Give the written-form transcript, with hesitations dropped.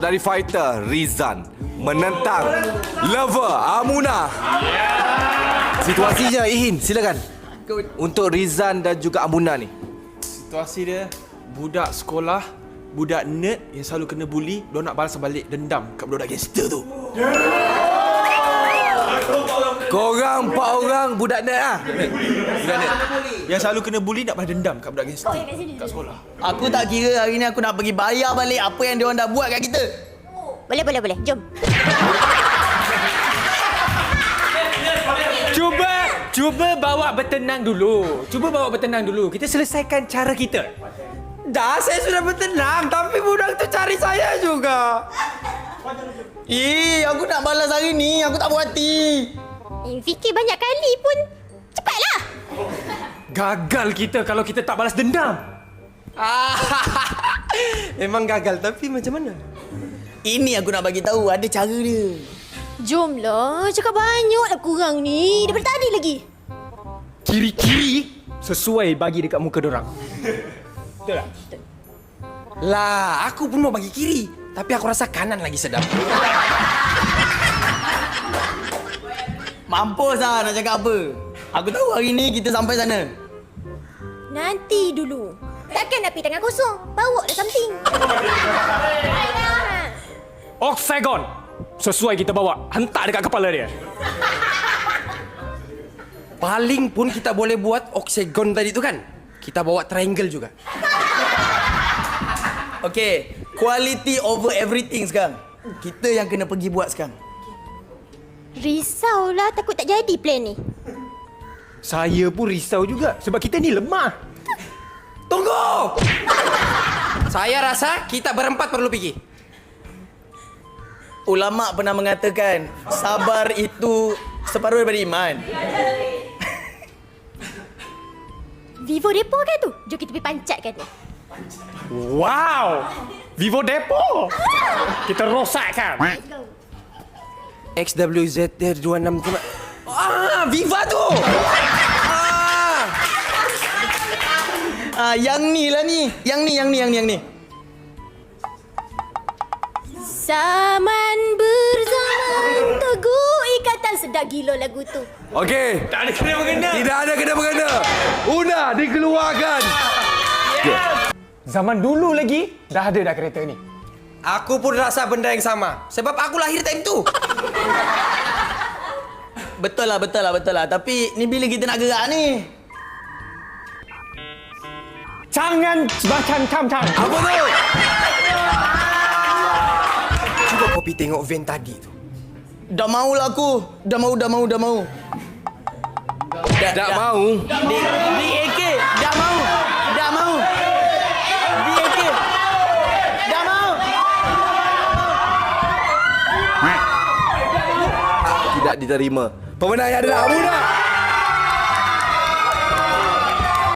Dari fighter Rizan menentang lover Amuna. Situasinya Ihin, silakan. Untuk Rizan dan juga Amuna ni. Situasi dia, budak sekolah, budak nerd yang selalu kena bully, dia nak balas balik dendam kat budak gangster tu. Korang 4 orang budak nerd ah. Budak nerd. Yang selalu kena bully nak balas dendam kat budak gangster kat sekolah. Aku tak kira hari ni aku nak pergi bayar balik apa yang diorang dah buat kat kita. Boleh. Jom. Cuba bawa bertenang dulu. Kita selesaikan cara kita. Dah, saya sudah bertenang. Tapi budak tu cari saya juga. Aku nak balas hari ni. Aku tak puas hati. Fikir banyak kali pun cepatlah. Gagal kita kalau kita tak balas dendam. Memang gagal. Tapi macam mana? Ini aku nak bagi tahu ada cara dia. Jomlah, cakap banyaklah kurang ni. Daripada tadi lagi. Kiri-kiri sesuai bagi dekat muka dorang. Betul tak? Lah, aku pun mau bagi kiri. Tapi aku rasa kanan lagi sedap. Mampus lah nak cakap apa. Aku tahu hari ni kita sampai sana. Nanti dulu. Takkan nak pergi tangan kosong. Bawa dah something. Oktagon. Sesuai kita bawa. Hantar dekat kepala dia. Paling pun kita boleh buat oktagon tadi tu kan? Kita bawa triangle juga. Okay, quality over everything sekarang. Kita yang kena pergi buat sekarang. Risaulah, takut tak jadi plan ni. Saya pun risau juga. Sebab kita ni lemah. Tunggu! Saya rasa kita berempat perlu pergi. Ulama pernah mengatakan sabar itu separuh daripada iman. Vivo Depo kan tu? Jom kita pergi pancatkan dia. Wow! Vivo Depo! Kita rosakkan. XWZ26 tu. Viva tu! Yang ni lah ni. Yang ni. Zaman berzaman, teguh ikatan, sedap gila lagu tu. Okey. Tak ada kena-mengena. Tidak ada kena-mengena. Una dikeluarkan. Zaman dulu lagi, dah ada dah kereta ni. Aku pun rasa benda yang sama. Sebab aku lahir time tu. Betul lah. Tapi ni bila kita nak gerak ni? Jangan macam tam-tam. Apa tu? Cuba kopi tengok van tadi tu. Dah mau lah aku. Dah mau. Tak mau. Di AK. Dah mau. Di AK. Dah mau. Tidak diterima. Pemenangnya adalah Amuna.